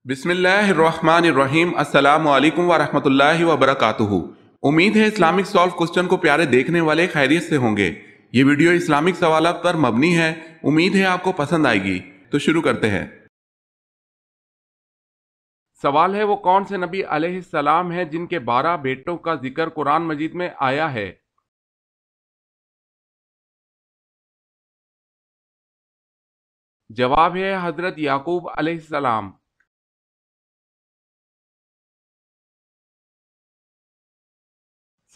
بسم اللہ الرحمن الرحیم۔ السلام علیکم ورحمۃ اللہ وبرکاتہ۔ امید ہے اسلامک سالو کوسچن کو پیارے دیکھنے والے خیریت سے ہوں گے۔ یہ ویڈیو اسلامک سوالات پر مبنی ہے، امید ہے آپ کو پسند آئے گی۔ تو شروع کرتے ہیں۔ سوال ہے، وہ کون سے نبی علیہ السلام ہیں جن کے 12 بیٹوں کا ذکر قرآن مجید میں آیا ہے؟ جواب ہے حضرت یعقوب علیہ السلام۔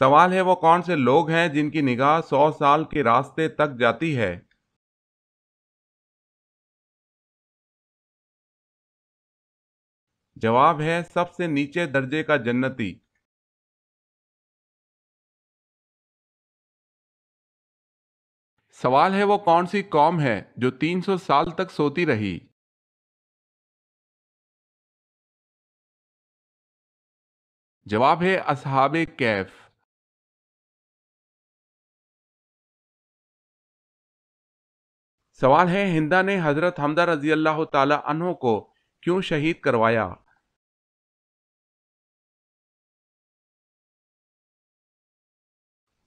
سوال ہے، وہ کون سے لوگ ہیں جن کی نگاہ 100 سال کے راستے تک جاتی ہے؟ جواب ہے سب سے نیچے درجے کا جنتی۔ سوال ہے، وہ کون سی قوم ہے جو 300 سال تک سوتی رہی؟ جواب ہے اصحاب کہف۔ سوال ہے، ہندا نے حضرت حمزہ رضی اللہ تعالی عنہ کو کیوں شہید کروایا؟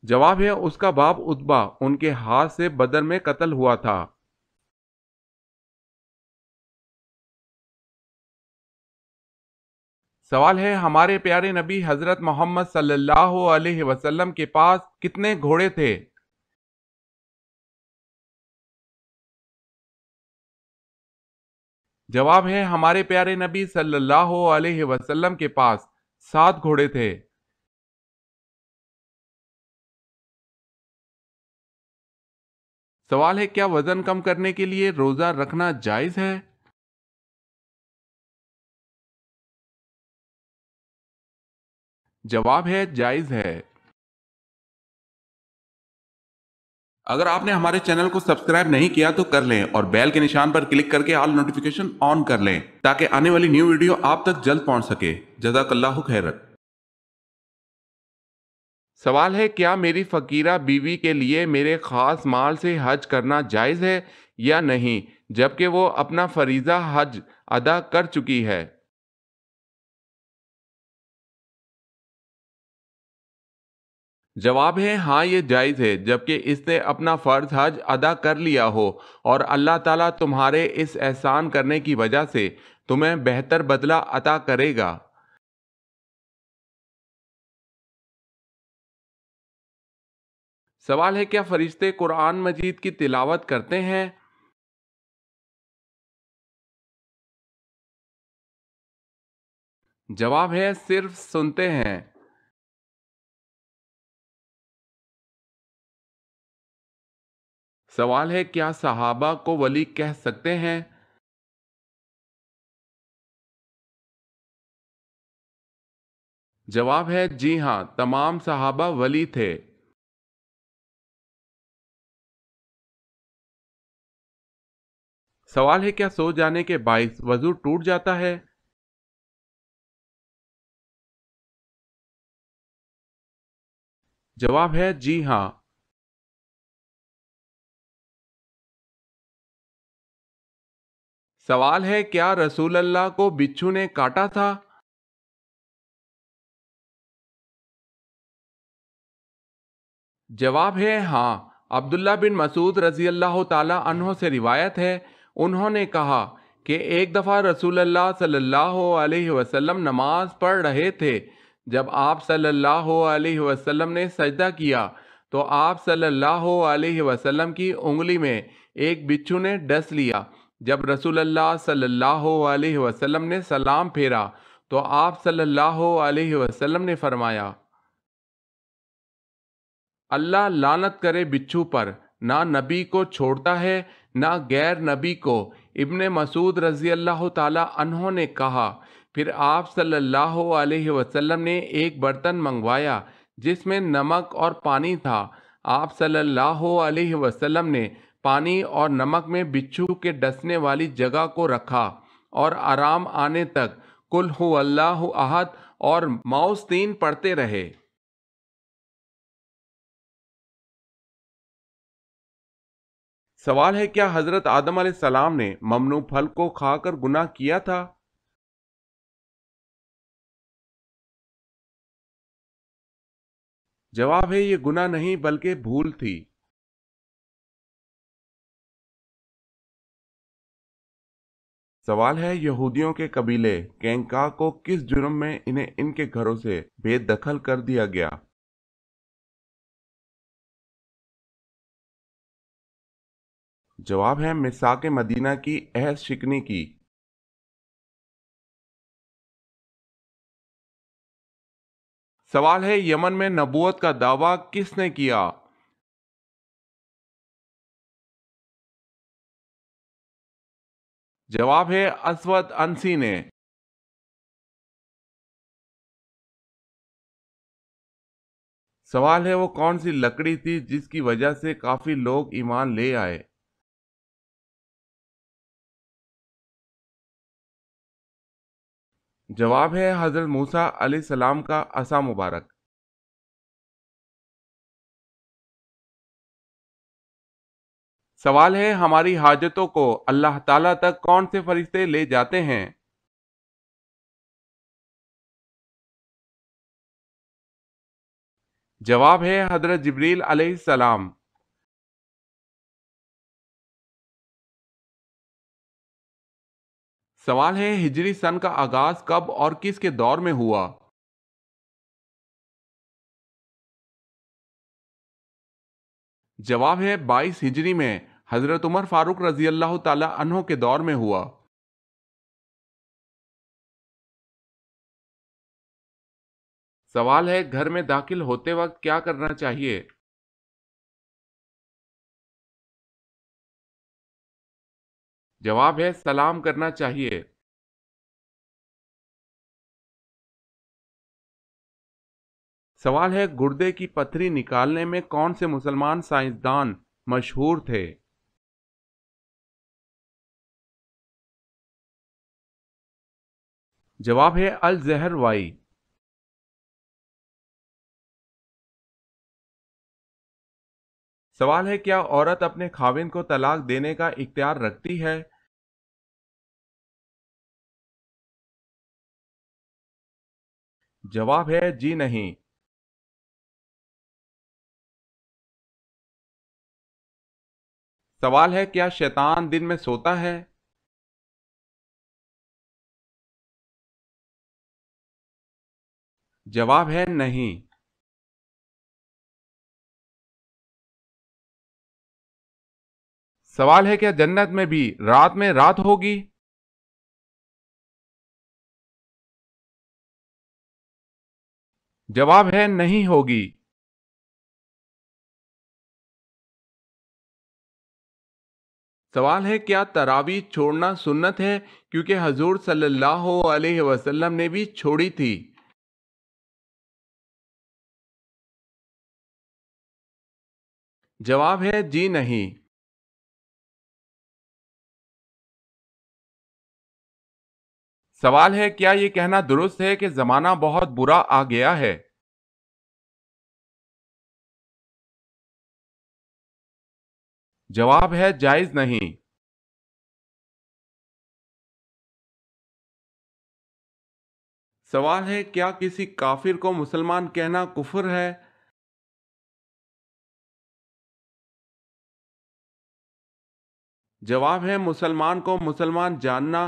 جواب ہے اس کا باپ عتبہ ان کے ہاتھ سے بدر میں قتل ہوا تھا۔ سوال ہے، ہمارے پیارے نبی حضرت محمد صلی اللہ علیہ وسلم کے پاس کتنے گھوڑے تھے؟ جواب ہے ہمارے پیارے نبی صلی اللہ علیہ وسلم کے پاس 7 گھوڑے تھے۔ سوال ہے، کیا وزن کم کرنے کے لیے روزہ رکھنا جائز ہے؟ جواب ہے جائز ہے۔ اگر آپ نے ہمارے چینل کو سبسکرائب نہیں کیا تو کر لیں اور بیل کے نشان پر کلک کر کے آل نوٹیفیکیشن آن کر لیں تاکہ آنے والی نیو ویڈیو آپ تک جلد پہنچ سکے۔ جزاک اللہ خیرت۔ سوال ہے، کیا میری فقیرہ بیوی کے لیے میرے خاص مال سے حج کرنا جائز ہے یا نہیں، جبکہ وہ اپنا فریضہ حج ادا کر چکی ہے؟ جواب ہے ہاں، یہ جائز ہے جبکہ اس نے اپنا فرض حج ادا کر لیا ہو اور اللہ تعالیٰ تمہارے اس احسان کرنے کی وجہ سے تمہیں بہتر بدلہ عطا کرے گا۔ سوال ہے، کیا فرشتے قرآن مجید کی تلاوت کرتے ہیں؟ جواب ہے صرف سنتے ہیں۔ سوال ہے، کیا صحابہ کو ولی کہہ سکتے ہیں؟ جواب ہے جی ہاں، تمام صحابہ ولی تھے۔ سوال ہے، کیا سو جانے کے باعث وضو ٹوٹ جاتا ہے؟ جواب ہے جی ہاں۔ سوال ہے، کیا رسول اللہ کو بچھو نے کاٹا تھا؟ جواب ہے ہاں۔ عبداللہ بن مسعود رضی اللہ تعالی عنہ سے روایت ہے، انہوں نے کہا کہ ایک دفعہ رسول اللہ صلی اللہ علیہ وسلم نماز پڑھ رہے تھے، جب آپ صلی اللہ علیہ وسلم نے سجدہ کیا تو آپ صلی اللہ علیہ وسلم کی انگلی میں ایک بچھو نے ڈس لیا۔ جب رسول اللہ صلی اللہ علیہ وسلم نے سلام پھیرا تو آپ صلی اللہ علیہ وسلم نے فرمایا، اللہ لعنت کرے بچھو پر، نہ نبی کو چھوڑتا ہے نہ غیر نبی کو۔ ابن مسعود رضی اللہ تعالی عنہ نے کہا، پھر آپ صلی اللہ علیہ وسلم نے ایک برتن منگوایا جس میں نمک اور پانی تھا۔ آپ صلی اللہ علیہ وسلم نے پانی اور نمک میں بچھو کے ڈسنے والی جگہ کو رکھا اور آرام آنے تک قل هو اللہ احد اور معوذتین پڑھتے رہے۔ سوال ہے، کیا حضرت آدم علیہ السلام نے ممنوع پھل کو کھا کر گناہ کیا تھا؟ جواب ہے یہ گناہ نہیں بلکہ بھول تھی۔ سوال ہے یہودیوں کے قبیلے کینکا کو کس جرم میں انہیں ان کے گھروں سے بے دخل کر دیا گیا؟ جواب ہے میثاق مدینہ کی عہد شکنی کی۔ سوال ہے یمن میں نبوت کا دعویٰ کس نے کیا؟ جواب ہے اسود انسی نے۔ سوال ہے وہ کون سی لکڑی تھی جس کی وجہ سے کافی لوگ ایمان لے آئے؟ جواب ہے حضرت موسیٰ علیہ السلام کا عصا مبارک۔ سوال ہے ہماری حاجتوں کو اللہ تعالیٰ تک کون سے فرشتے لے جاتے ہیں؟ جواب ہے حضرت جبریل علیہ السلام۔ سوال ہے ہجری سن کا آغاز کب اور کس کے دور میں ہوا؟ جواب ہے 22 ہجری میں حضرت عمر فاروق رضی اللہ تعالی عنہ کے دور میں ہوا۔ سوال ہے گھر میں داخل ہوتے وقت کیا کرنا چاہیے؟ جواب ہے سلام کرنا چاہیے۔ سوال ہے گردے کی پتھری نکالنے میں کون سے مسلمان سائنسدان مشہور تھے؟ جواب ہے الزہر وائی۔ سوال ہے کیا عورت اپنے خاوند کو طلاق دینے کا اختیار رکھتی ہے؟ جواب ہے جی نہیں۔ سوال ہے کیا شیطان دن میں سوتا ہے؟ جواب ہے نہیں۔ سوال ہے کیا جنت میں بھی رات میں رات ہوگی؟ جواب ہے نہیں ہوگی۔ سوال ہے کیا تراویح چھوڑنا سنت ہے کیونکہ حضور صلی اللہ علیہ وسلم نے بھی چھوڑی تھی؟ جواب ہے جی نہیں۔ سوال ہے کیا یہ کہنا درست ہے کہ زمانہ بہت برا آ گیا ہے؟ جواب ہے جائز نہیں۔ سوال ہے کیا کسی کافر کو مسلمان کہنا کفر ہے؟ جواب ہے مسلمان کو مسلمان جاننا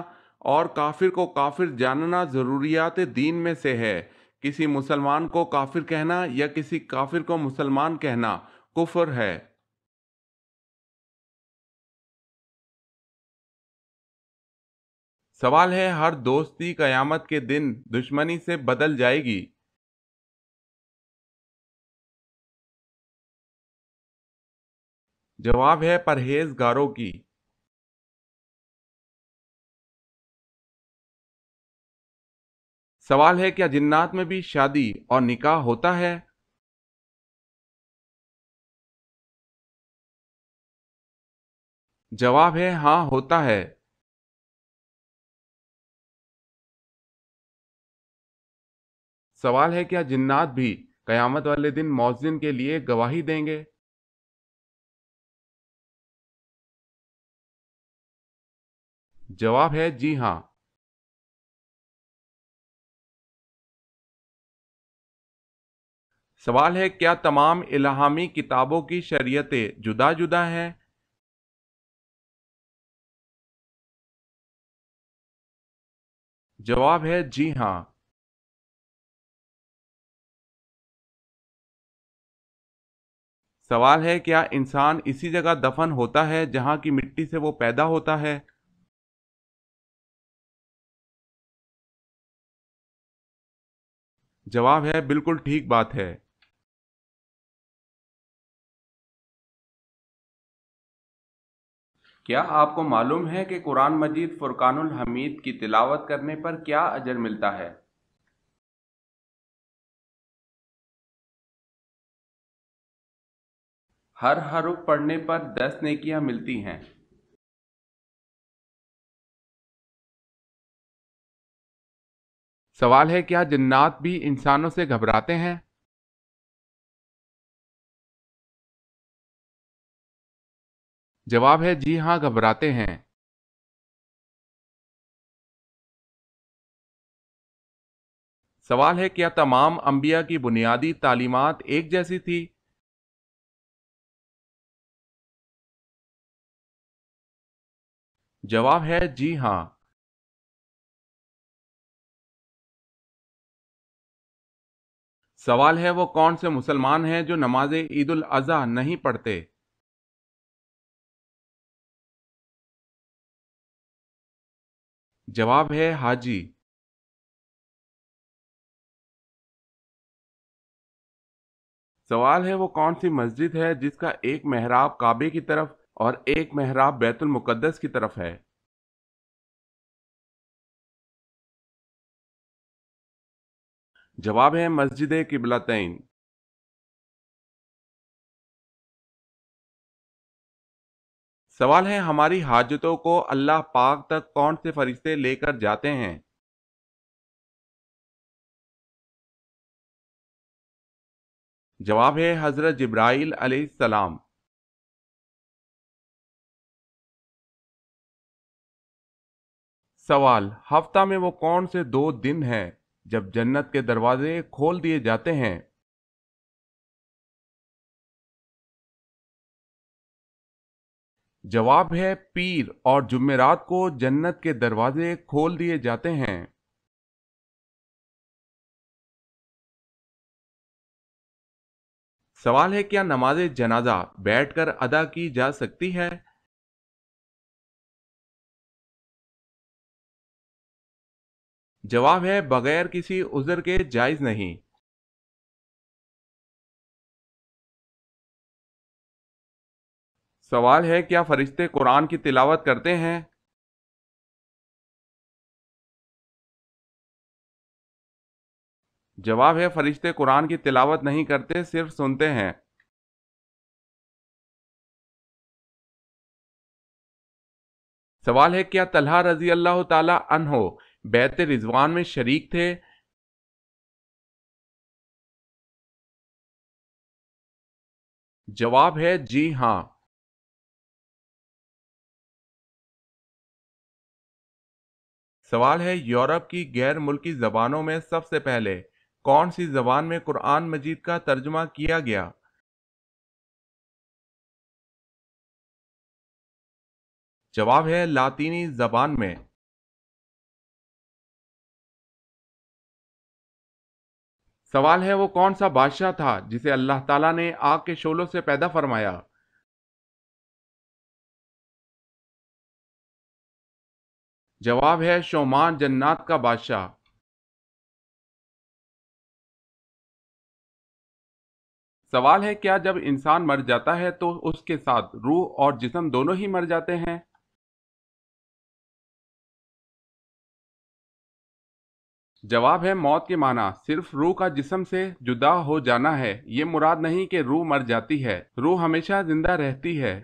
اور کافر کو کافر جاننا ضروریات دین میں سے ہے۔ کسی مسلمان کو کافر کہنا یا کسی کافر کو مسلمان کہنا کفر ہے۔ سوال ہے ہر دوستی قیامت کے دن دشمنی سے بدل جائے گی؟ جواب ہے پرہیزگاروں کی۔ سوال ہے کیا جنات میں بھی شادی اور نکاح ہوتا ہے؟ جواب ہے ہاں ہوتا ہے۔ سوال ہے کیا جنات بھی قیامت والے دن مؤذن کے لیے گواہی دیں گے؟ جواب ہے جی ہاں۔ سوال ہے کیا تمام الہامی کتابوں کی شریعتیں جدا جدا ہیں؟ جواب ہے جی ہاں۔ سوال ہے کیا انسان اسی جگہ دفن ہوتا ہے جہاں کی مٹی سے وہ پیدا ہوتا ہے؟ جواب ہے بالکل ٹھیک بات ہے۔ کیا آپ کو معلوم ہے کہ قرآن مجید فرقان الحمید کی تلاوت کرنے پر کیا اجر ملتا ہے؟ ہر حرف پڑھنے پر 10 نیکیاں ملتی ہیں۔ سوال ہے کیا جنات بھی انسانوں سے گھبراتے ہیں؟ جواب ہے جی ہاں گھبراتے ہیں۔ سوال ہے کیا تمام انبیاء کی بنیادی تعلیمات ایک جیسی تھی؟ جواب ہے جی ہاں۔ سوال ہے وہ کون سے مسلمان ہیں جو نماز عید الاضحیٰ نہیں پڑھتے؟ جواب ہے حاجی۔ سوال ہے وہ کون سی مسجد ہے جس کا ایک محراب کعبے کی طرف اور ایک محراب بیت المقدس کی طرف ہے؟ جواب ہے مسجد قبلتین۔ سوال ہے ہماری حاجتوں کو اللہ پاک تک کون سے فرشتے لے کر جاتے ہیں؟ جواب ہے حضرت جبرائیل علیہ السلام۔ سوال ہفتہ میں وہ کون سے 2 دن ہیں جب جنت کے دروازے کھول دیے جاتے ہیں؟ جواب ہے پیر اور جمعرات کو جنت کے دروازے کھول دیے جاتے ہیں۔ سوال ہے کیا نماز جنازہ بیٹھ کر ادا کی جا سکتی ہے؟ جواب ہے بغیر کسی عذر کے جائز نہیں۔ سوال ہے کیا فرشتے قرآن کی تلاوت کرتے ہیں؟ جواب ہے فرشتے قرآن کی تلاوت نہیں کرتے، صرف سنتے ہیں۔ سوال ہے کیا طلحہ رضی اللہ تعالی عنہ بیعت رضوان میں شریک تھے؟ جواب ہے جی ہاں۔ سوال ہے یورپ کی غیر ملکی زبانوں میں سب سے پہلے کون سی زبان میں قرآن مجید کا ترجمہ کیا گیا؟ جواب ہے لاطینی زبان میں۔ سوال ہے وہ کون سا بادشاہ تھا جسے اللہ تعالیٰ نے آگ کے شعلوں سے پیدا فرمایا؟ جواب ہے شومان جنات کا بادشاہ۔ سوال ہے کیا جب انسان مر جاتا ہے تو اس کے ساتھ روح اور جسم دونوں ہی مر جاتے ہیں؟ جواب ہے موت کے معنی صرف روح کا جسم سے جدا ہو جانا ہے، یہ مراد نہیں کہ روح مر جاتی ہے، روح ہمیشہ زندہ رہتی ہے۔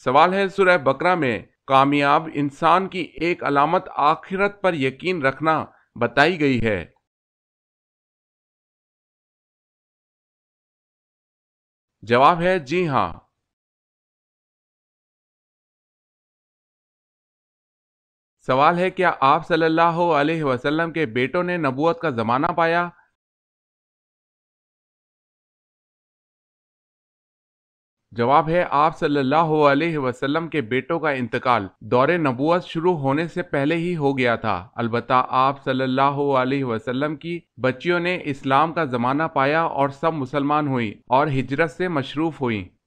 سوال ہے سورہ بقرہ میں کامیاب انسان کی ایک علامت آخرت پر یقین رکھنا بتائی گئی ہے۔ جواب ہے جی ہاں۔ سوال ہے کیا آپ صلی اللہ علیہ وسلم کے بیٹوں نے نبوت کا زمانہ پایا؟ جواب ہے آپ صلی اللہ علیہ وسلم کے بیٹوں کا انتقال دور نبوت شروع ہونے سے پہلے ہی ہو گیا تھا، البتہ آپ صلی اللہ علیہ وسلم کی بچیوں نے اسلام کا زمانہ پایا اور سب مسلمان ہوئیں اور ہجرت سے مشروف ہوئیں۔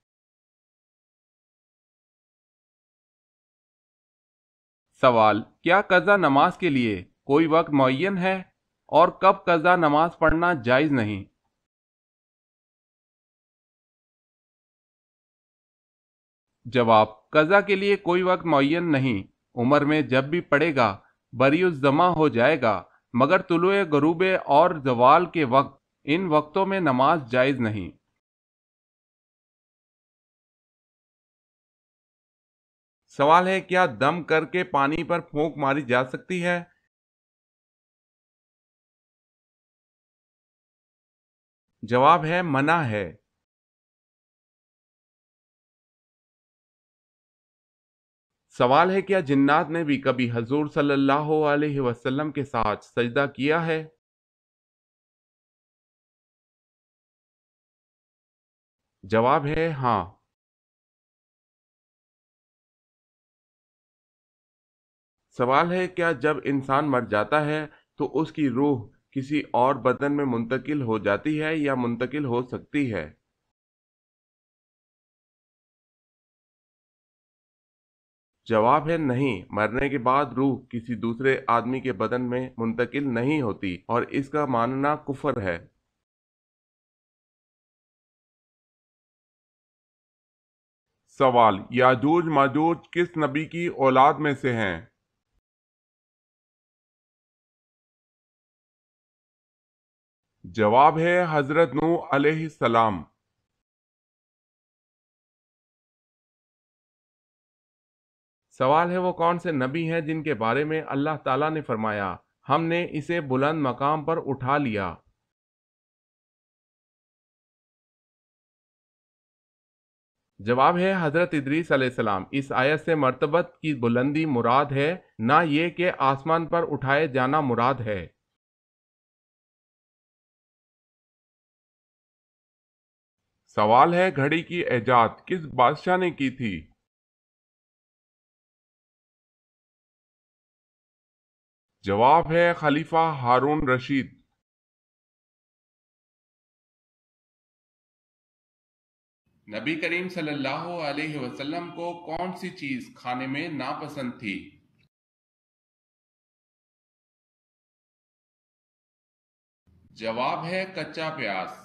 سوال، کیا قضا نماز کے لیے کوئی وقت معین ہے اور کب قضا نماز پڑھنا جائز نہیں؟ جواب، قضا کے لیے کوئی وقت معین نہیں، عمر میں جب بھی پڑے گا بری الزماں ہو جائے گا، مگر طلوع غروب اور زوال کے وقت، ان وقتوں میں نماز جائز نہیں۔ سوال ہے کیا دم کر کے پانی پر پھونک ماری جا سکتی ہے؟ جواب ہے منع ہے۔ سوال ہے کیا جنات نے بھی کبھی حضور صلی اللہ علیہ وسلم کے ساتھ سجدہ کیا ہے؟ جواب ہے ہاں۔ سوال ہے کیا جب انسان مر جاتا ہے تو اس کی روح کسی اور بدن میں منتقل ہو جاتی ہے یا منتقل ہو سکتی ہے؟ جواب ہے نہیں، مرنے کے بعد روح کسی دوسرے آدمی کے بدن میں منتقل نہیں ہوتی اور اس کا ماننا کفر ہے۔ سوال، یاجوج ماجوج کس نبی کی اولاد میں سے ہیں؟ جواب ہے حضرت نوح علیہ السلام۔ سوال ہے وہ کون سے نبی ہیں جن کے بارے میں اللہ تعالیٰ نے فرمایا ہم نے اسے بلند مقام پر اٹھا لیا؟ جواب ہے حضرت ادریس علیہ السلام۔ اس آیت سے مرتبت کی بلندی مراد ہے، نہ یہ کہ آسمان پر اٹھائے جانا مراد ہے۔ سوال ہے گھڑی کی ایجاد کس بادشاہ نے کی تھی؟ جواب ہے خلیفہ ہارون رشید۔ نبی کریم صلی اللہ علیہ وسلم کو کون سی چیز کھانے میں ناپسند تھی؟ جواب ہے کچا پیاز۔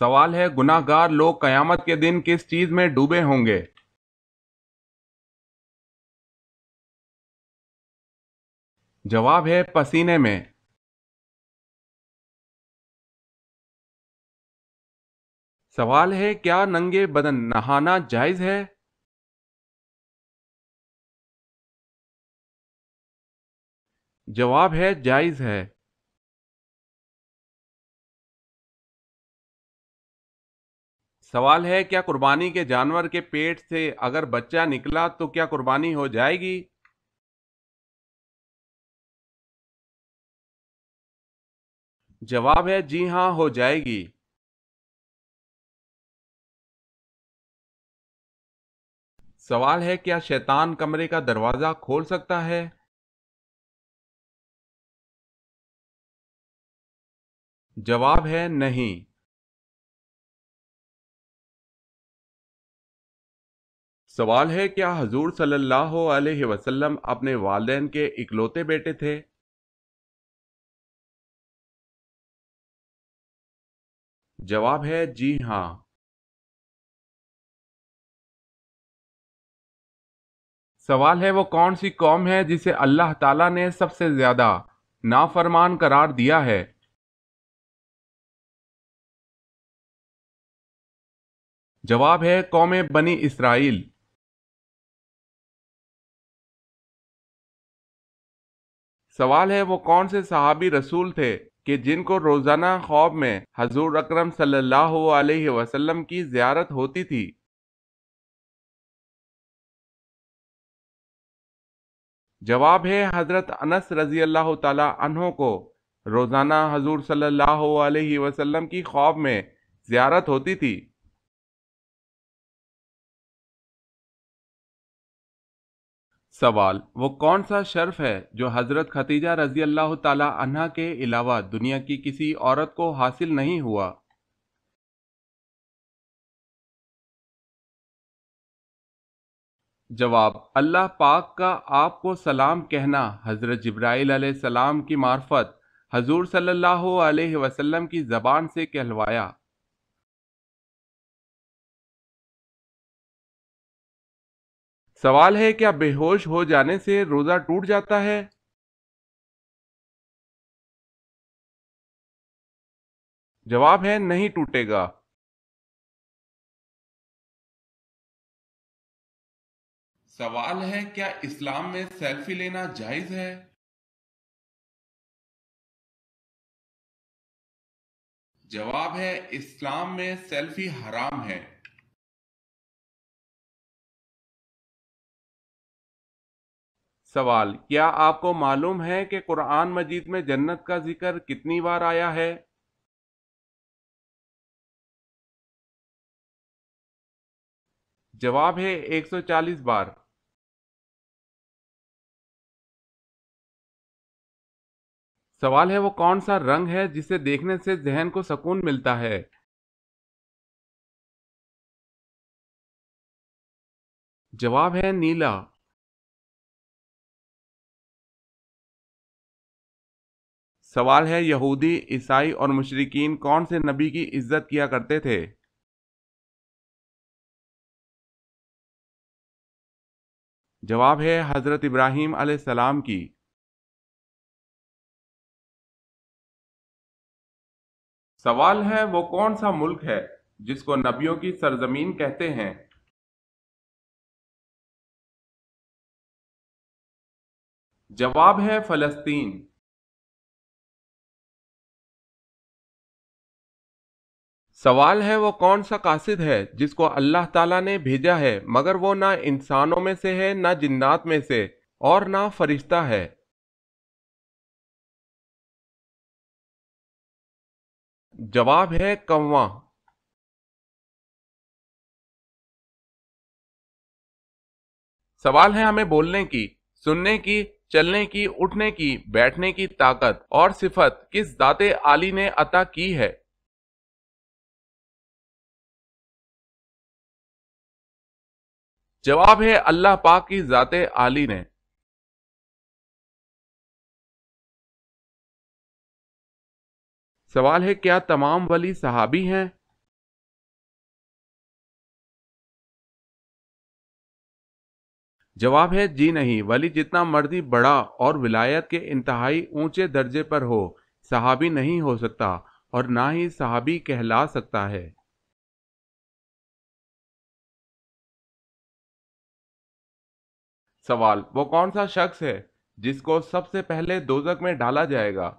سوال ہے گناہ گار لوگ قیامت کے دن کس چیز میں ڈوبے ہوں گے؟ جواب ہے پسینے میں۔ سوال ہے کیا ننگے بدن نہانا جائز ہے؟ جواب ہے جائز ہے۔ سوال ہے کیا قربانی کے جانور کے پیٹ سے اگر بچہ نکلا تو کیا قربانی ہو جائے گی؟ جواب ہے جی ہاں ہو جائے گی۔ سوال ہے کیا شیطان کمرے کا دروازہ کھول سکتا ہے؟ جواب ہے نہیں۔ سوال ہے کیا حضور صلی اللہ علیہ وسلم اپنے والدین کے اکلوتے بیٹے تھے؟ جواب ہے جی ہاں۔ سوال ہے وہ کون سی قوم ہے جسے اللہ تعالیٰ نے سب سے زیادہ نافرمان قرار دیا ہے؟ جواب ہے قوم بنی اسرائیل۔ سوال ہے وہ کون سے صحابی رسول تھے کہ جن کو روزانہ خواب میں حضور اکرم صلی اللہ علیہ وسلم کی زیارت ہوتی تھی؟ جواب ہے حضرت انس رضی اللہ تعالی عنہ کو روزانہ حضور صلی اللہ علیہ وسلم کی خواب میں زیارت ہوتی تھی۔ سوال، وہ کون سا شرف ہے جو حضرت ختیجہ رضی اللہ تعالی عنہا کے علاوہ دنیا کی کسی عورت کو حاصل نہیں ہوا؟ جواب، اللہ پاک کا آپ کو سلام کہنا حضرت جبرائیل علیہ السلام کی معرفت حضور صلی اللہ علیہ وسلم کی زبان سے کہلوایا۔ سوال ہے، کیا بے ہوش ہو جانے سے روزہ ٹوٹ جاتا ہے؟ جواب ہے نہیں ٹوٹے گا۔ سوال ہے، کیا اسلام میں سیلفی لینا جائز ہے؟ جواب ہے اسلام میں سیلفی حرام ہے۔ سوال، کیا آپ کو معلوم ہے کہ قرآن مجید میں جنت کا ذکر کتنی بار آیا ہے؟ جواب ہے 140 بار۔ سوال ہے، وہ کون سا رنگ ہے جسے دیکھنے سے ذہن کو سکون ملتا ہے؟ جواب ہے نیلا۔ سوال ہے، یہودی، عیسائی اور مشرکین کون سے نبی کی عزت کیا کرتے تھے؟ جواب ہے حضرت ابراہیم علیہ السلام کی۔ سوال ہے، وہ کون سا ملک ہے جس کو نبیوں کی سرزمین کہتے ہیں؟ جواب ہے فلسطین۔ سوال ہے، وہ کون سا قاصد ہے جس کو اللہ تعالیٰ نے بھیجا ہے مگر وہ نہ انسانوں میں سے ہے نہ جنات میں سے اور نہ فرشتہ ہے؟ جواب ہے کواں۔ سوال ہے، ہمیں بولنے کی، سننے کی، چلنے کی، اٹھنے کی، بیٹھنے کی طاقت اور صفت کس ذات عالی نے عطا کی ہے؟ جواب ہے اللہ پاک کی ذات عالی نے۔ سوال ہے، کیا تمام ولی صحابی ہیں؟ جواب ہے جی نہیں، ولی جتنا مرضی بڑا اور ولایت کے انتہائی اونچے درجے پر ہو صحابی نہیں ہو سکتا اور نہ ہی صحابی کہلا سکتا ہے۔ سوال، وہ کون سا شخص ہے جس کو سب سے پہلے دوزخ میں ڈالا جائے گا؟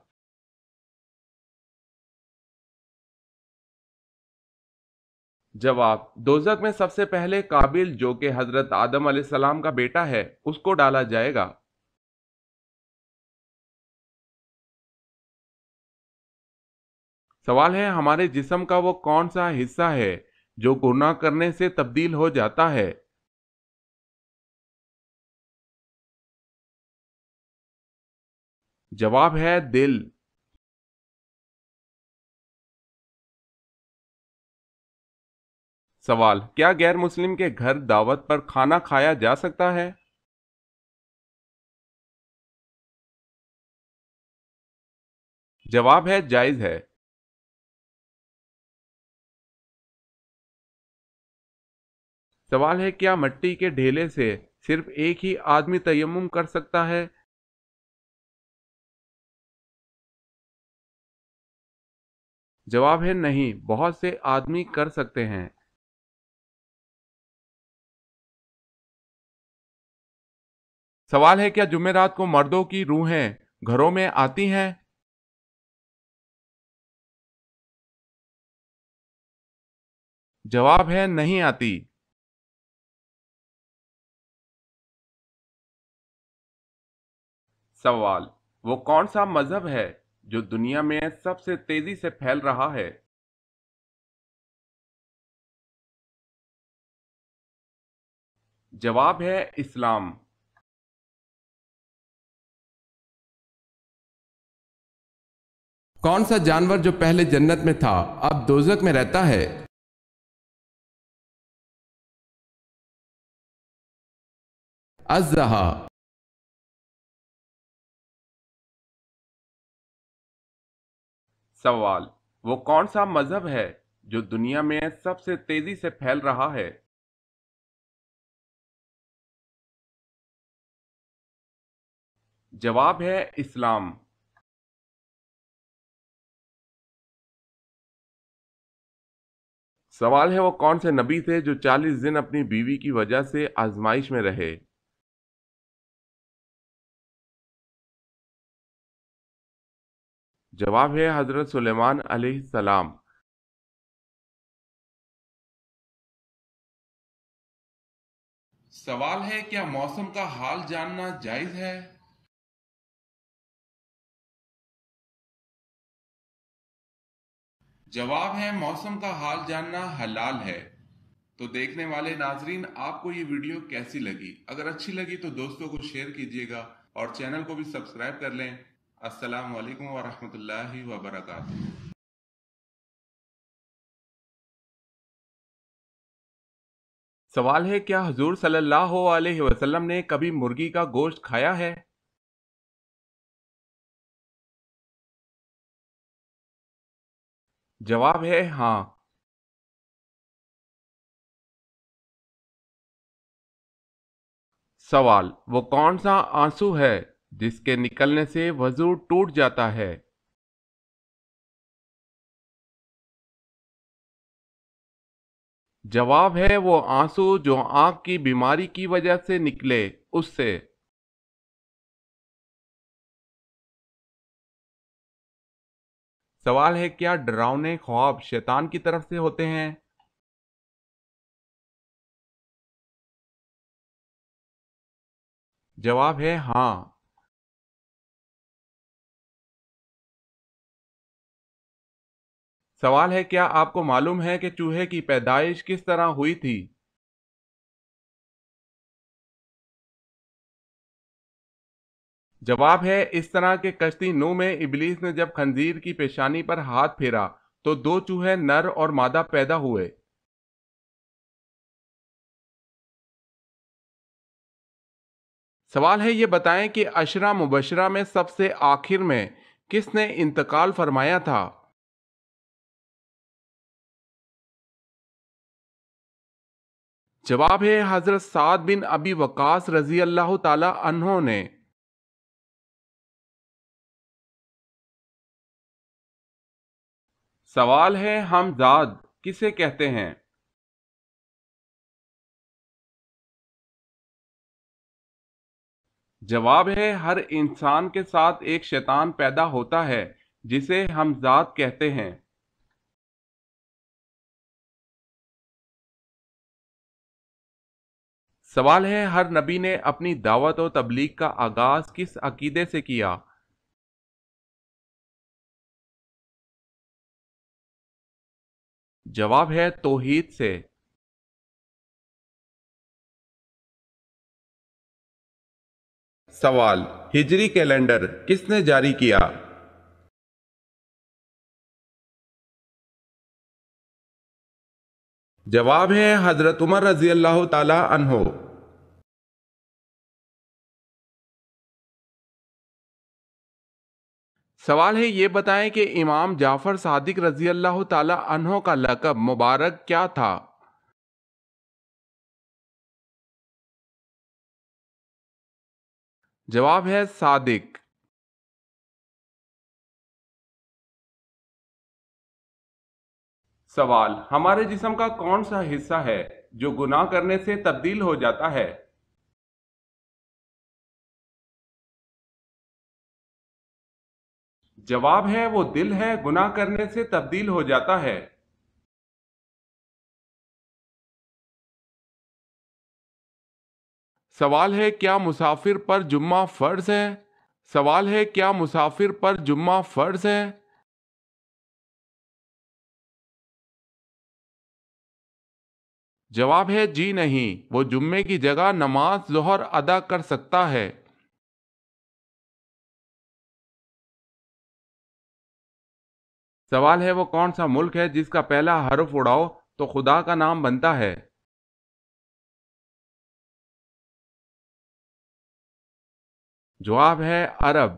جواب، دوزخ میں سب سے پہلے قابل جو کہ حضرت آدم علیہ السلام کا بیٹا ہے اس کو ڈالا جائے گا۔ سوال ہے، ہمارے جسم کا وہ کون سا حصہ ہے جو گناہ کرنے سے تبدیل ہو جاتا ہے؟ جواب ہے دل۔ سوال، کیا غیر مسلم کے گھر دعوت پر کھانا کھایا جا سکتا ہے؟ جواب ہے جائز ہے۔ سوال ہے، کیا مٹی کے ڈھیلے سے صرف ایک ہی آدمی تیمم کر سکتا ہے؟ جواب ہے نہیں، بہت سے آدمی کر سکتے ہیں۔ سوال ہے، کیا جمعرات کو مردوں کی روحیں گھروں میں آتی ہیں؟ جواب ہے نہیں آتی۔ سوال: وہ کون سا مذہب ہے جو دنیا میں سب سے تیزی سے پھیل رہا ہے؟ جواب ہے اسلام۔ کون سا جانور جو پہلے جنت میں تھا اب دوزخ میں رہتا ہے؟ اژدہا۔ سوال: وہ کون سا مذہب ہے جو دنیا میں سب سے تیزی سے پھیل رہا ہے؟ جواب ہے اسلام۔ سوال ہے: وہ کون سے نبی تھے جو 40 دن اپنی بیوی کی وجہ سے آزمائش میں رہے؟ جواب ہے حضرت سلیمان علیہ السلام۔ سوال ہے: کیا موسم کا حال جاننا جائز ہے؟ جواب ہے موسم کا حال جاننا حلال ہے۔ تو دیکھنے والے ناظرین، آپ کو یہ ویڈیو کیسی لگی؟ اگر اچھی لگی تو دوستوں کو شیئر کیجیے گا اور چینل کو بھی سبسکرائب کر لیں۔ السلام علیکم ورحمۃ اللہ وبرکاتہ۔ سوال ہے: کیا حضور صلی اللہ علیہ وسلم نے کبھی مرغی کا گوشت کھایا ہے؟ جواب ہے ہاں۔ سوال: وہ کون سا آنسو ہے جس کے نکلنے سے وضو ٹوٹ جاتا ہے؟ جواب ہے وہ آنسو جو آنکھ کی بیماری کی وجہ سے نکلے اس سے۔ سوال ہے: کیا ڈراؤنے خواب شیطان کی طرف سے ہوتے ہیں؟ جواب ہے ہاں۔ سوال ہے: کیا آپ کو معلوم ہے کہ چوہے کی پیدائش کس طرح ہوئی تھی؟ جواب ہے اس طرح کہ کشتی نوح میں ابلیس نے جب خنزیر کی پیشانی پر ہاتھ پھیرا تو 2 چوہے نر اور مادہ پیدا ہوئے۔ سوال ہے: یہ بتائیں کہ عشرہ مبشرہ میں سب سے آخر میں کس نے انتقال فرمایا تھا؟ جواب ہے حضرت سعد بن ابی وقاص رضی اللہ تعالی عنہ نے۔ سوال ہے: ہم ذات کسے کہتے ہیں؟ جواب ہے ہر انسان کے ساتھ ایک شیطان پیدا ہوتا ہے جسے ہم ذات کہتے ہیں۔ سوال ہے: ہر نبی نے اپنی دعوت و تبلیغ کا آغاز کس عقیدے سے کیا؟ جواب ہے توحید سے۔ سوال: ہجری کیلنڈر کس نے جاری کیا؟ جواب ہے حضرت عمر رضی اللہ تعالی عنہ۔ سوال ہے: یہ بتائیں کہ امام جعفر صادق رضی اللہ تعالی عنہ کا لقب مبارک کیا تھا؟ جواب ہے صادق۔ سوال: ہمارے جسم کا کون سا حصہ ہے جو گناہ کرنے سے تبدیل ہو جاتا ہے؟ جواب ہے وہ دل ہے، گناہ کرنے سے تبدیل ہو جاتا ہے۔ سوال ہے: کیا مسافر پر جمعہ فرض ہے؟ سوال ہے کیا مسافر پر جمعہ فرض ہے؟ جواب ہے جی نہیں، وہ جمعے کی جگہ نماز ظہر ادا کر سکتا ہے۔ سوال ہے وہ کون سا ملک ہے جس کا پہلا حرف اڑاؤ تو خدا کا نام بنتا ہے؟ جواب ہے عرب۔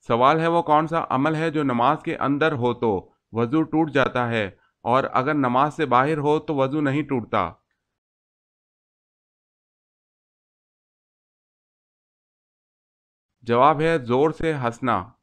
سوال ہے وہ کون سا عمل ہے جو نماز کے اندر ہو تو وضو ٹوٹ جاتا ہے اور اگر نماز سے باہر ہو تو وضو نہیں ٹوٹتا؟ جواب ہے زور سے ہنسنا۔